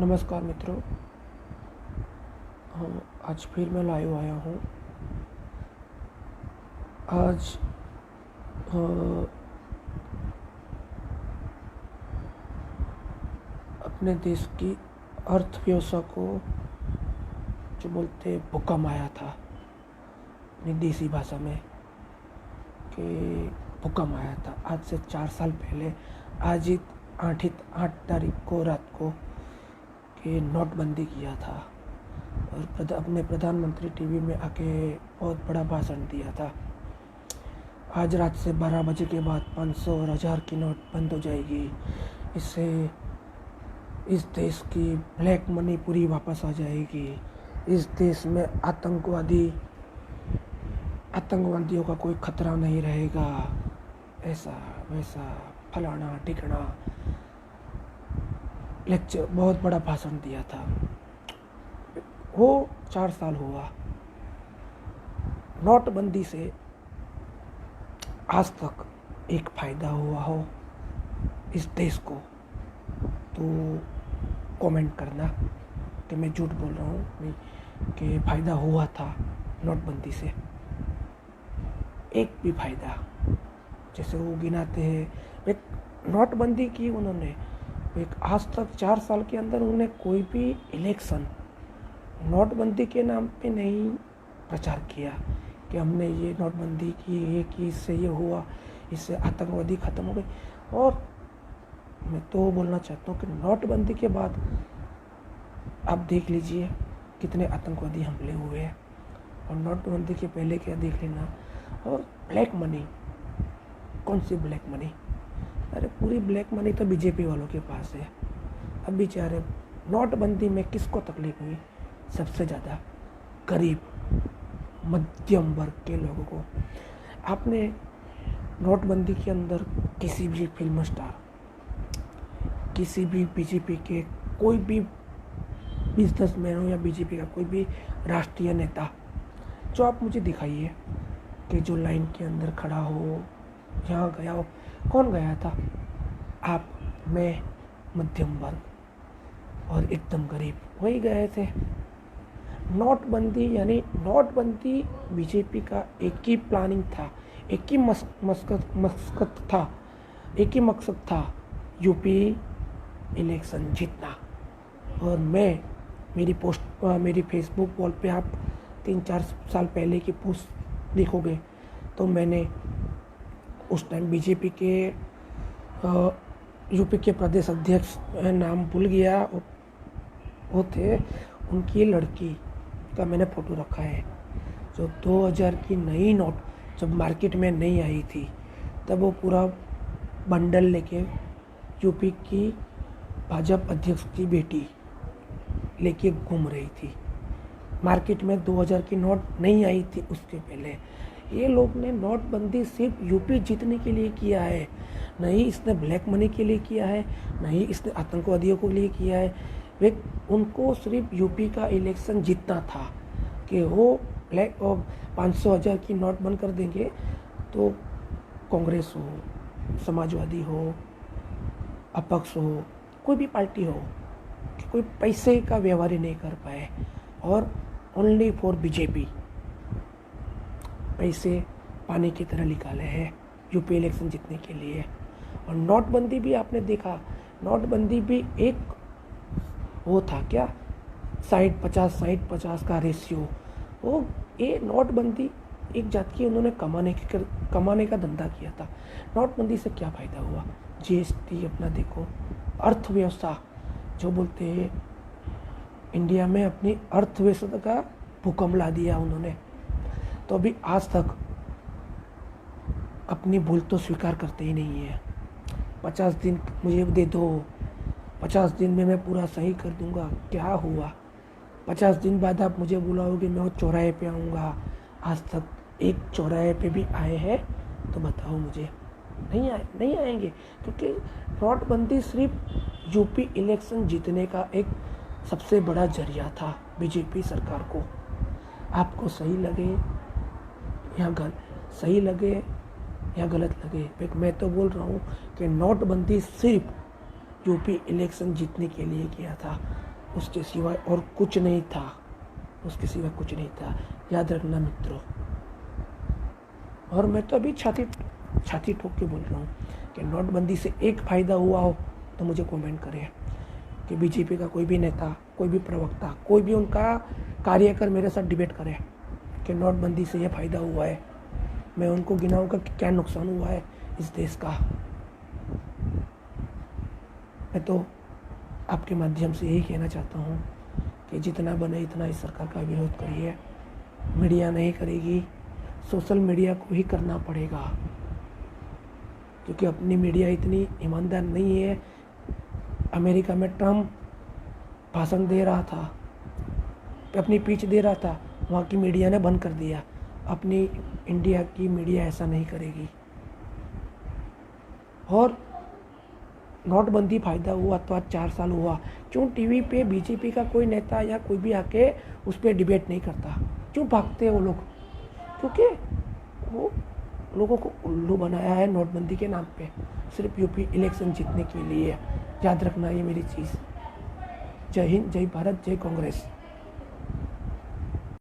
नमस्कार मित्रों। आज फिर मैं लाइव आया हूँ। आज अपने देश की अर्थव्यवस्था को जो बोलते भूकंप आया था अपनी देसी भाषा में कि भूकंप आया था आज से 4 साल पहले। आज ही 8 तारीख को रात को कि नोटबंदी किया था और अपने प्रधानमंत्री टीवी में आके बहुत बड़ा भाषण दिया था। आज रात से 12 बजे के बाद 500 और 1000 की नोट बंद हो जाएगी। इससे इस देश की ब्लैक मनी पूरी वापस आ जाएगी। इस देश में आतंकवादियों का कोई खतरा नहीं रहेगा। ऐसा वैसा फलाना टिकना लेक्चर, बहुत बड़ा भाषण दिया था। वो 4 साल हुआ। नोटबंदी से आज तक एक फ़ायदा हुआ हो इस देश को तो कमेंट करना कि मैं झूठ बोल रहा हूँ कि फ़ायदा हुआ था नोटबंदी से। एक भी फ़ायदा जैसे वो गिनाते हैं एक नोटबंदी की उन्होंने, एक आज तक 4 साल के अंदर उन्होंने कोई भी इलेक्शन नोटबंदी के नाम पे नहीं प्रचार किया कि हमने ये नोटबंदी की, ये कि इससे ये हुआ, इससे आतंकवादी ख़त्म हो गए। और मैं तो बोलना चाहता हूँ कि नोटबंदी के बाद आप देख लीजिए कितने आतंकवादी हमले हुए हैं, और नोटबंदी के पहले क्या देख लेना। और ब्लैक मनी, कौन सी ब्लैक मनी? अरे पूरी ब्लैक मनी तो बीजेपी वालों के पास है। अब बेचारे नोटबंदी में किसको तकलीफ हुई? सबसे ज़्यादा गरीब मध्यम वर्ग के लोगों को। आपने नोटबंदी के अंदर किसी भी फिल्म स्टार, किसी भी बीजेपी के कोई भी बिजनेसमैन हो या बीजेपी का कोई भी राष्ट्रीय नेता, जो आप मुझे दिखाइए कि जो लाइन के अंदर खड़ा हो, यहाँ गया हो। कौन गया था? आप, मैं, मध्यम वर्ग और एकदम गरीब, वही गए थे। नोटबंदी यानी नोटबंदी बीजेपी का एक ही प्लानिंग था, एक ही मकसद था, एक ही मकसद था, यूपी इलेक्शन जीतना। और मेरी फेसबुक वॉल पे आप 3-4 साल पहले की पोस्ट देखोगे तो मैंने उस टाइम बीजेपी के यूपी के प्रदेश अध्यक्ष, नाम भूल गया, वो थे, उनकी लड़की का मैंने फ़ोटो रखा है। जो 2000 की नई नोट जब मार्केट में नहीं आई थी तब वो पूरा बंडल लेके यूपी की भाजपा अध्यक्ष की बेटी लेके घूम रही थी। मार्केट में 2000 की नोट नहीं आई थी उसके पहले। ये लोग ने नोटबंदी सिर्फ यूपी जीतने के लिए किया है, नहीं इसने ब्लैक मनी के लिए किया है, नहीं इसने आतंकवादियों के लिए किया है। वे उनको सिर्फ यूपी का इलेक्शन जीतना था कि वो 500-1000 की नोट बंद कर देंगे तो कांग्रेस हो, समाजवादी हो, अपक्ष हो, कोई भी पार्टी हो, कि कोई पैसे का व्यवहार ही नहीं कर पाए। और ओनली फॉर बीजेपी पैसे पानी की तरह निकाले हैं यूपी इलेक्शन जीतने के लिए। और नोटबंदी भी आपने देखा, नोटबंदी भी एक वो था क्या, 60-50 का रेशियो। वो ये नोटबंदी एक जात की उन्होंने कमाने का धंधा किया था। नोटबंदी से क्या फ़ायदा हुआ? जीएसटी अपना देखो, अर्थव्यवस्था जो बोलते हैं इंडिया में अपनी अर्थव्यवस्था का भूकंप ला दिया उन्होंने। तो अभी आज तक अपनी भूल तो स्वीकार करते ही नहीं है। 50 दिन मुझे दे दो, 50 दिन में मैं पूरा सही कर दूंगा। क्या हुआ? 50 दिन बाद आप मुझे बुलाओगे, मैं वो चौराहे पे आऊँगा। आज तक एक चौराहे पे भी आए हैं तो बताओ मुझे। नहीं आएंगे, क्योंकि नोटबंदी सिर्फ यूपी इलेक्शन जीतने का एक सबसे बड़ा जरिया था बीजेपी सरकार को। आपको सही लगे या गलत लगे, मैं तो बोल रहा हूँ कि नोटबंदी सिर्फ यूपी इलेक्शन जीतने के लिए किया था। उसके सिवाय और कुछ नहीं था, उसके सिवाय कुछ नहीं था। याद रखना मित्रों। और मैं तो अभी छाती ठोक के बोल रहा हूँ कि नोटबंदी से एक फ़ायदा हुआ हो तो मुझे कमेंट करें कि बीजेपी का कोई भी नेता, कोई भी प्रवक्ता, कोई भी उनका कार्यकर मेरे साथ डिबेट करे कि नोटबंदी से ये फ़ायदा हुआ है, मैं उनको गिनाऊंगा कि क्या नुकसान हुआ है इस देश का। मैं तो आपके माध्यम से यही कहना चाहता हूँ कि जितना बने इतना इस सरकार का विरोध करिए। मीडिया नहीं करेगी, सोशल मीडिया को ही करना पड़ेगा, क्योंकि अपनी मीडिया इतनी ईमानदार नहीं है। अमेरिका में ट्रम्प भाषण दे रहा था, अपनी पीछ दे रहा था, वहाँ की मीडिया ने बंद कर दिया। अपनी इंडिया की मीडिया ऐसा नहीं करेगी। और नोटबंदी फ़ायदा हुआ तो आज 4 साल हुआ, क्यों टीवी पे बीजेपी का कोई नेता या कोई भी आके उस पर डिबेट नहीं करता? क्यों भागते हैं वो लोग? क्योंकि वो लोगों को उल्लू बनाया है नोटबंदी के नाम पे, सिर्फ यूपी इलेक्शन जीतने के लिए। याद रखना ये मेरी चीज़। जय हिंद, जय भारत, जय कांग्रेस।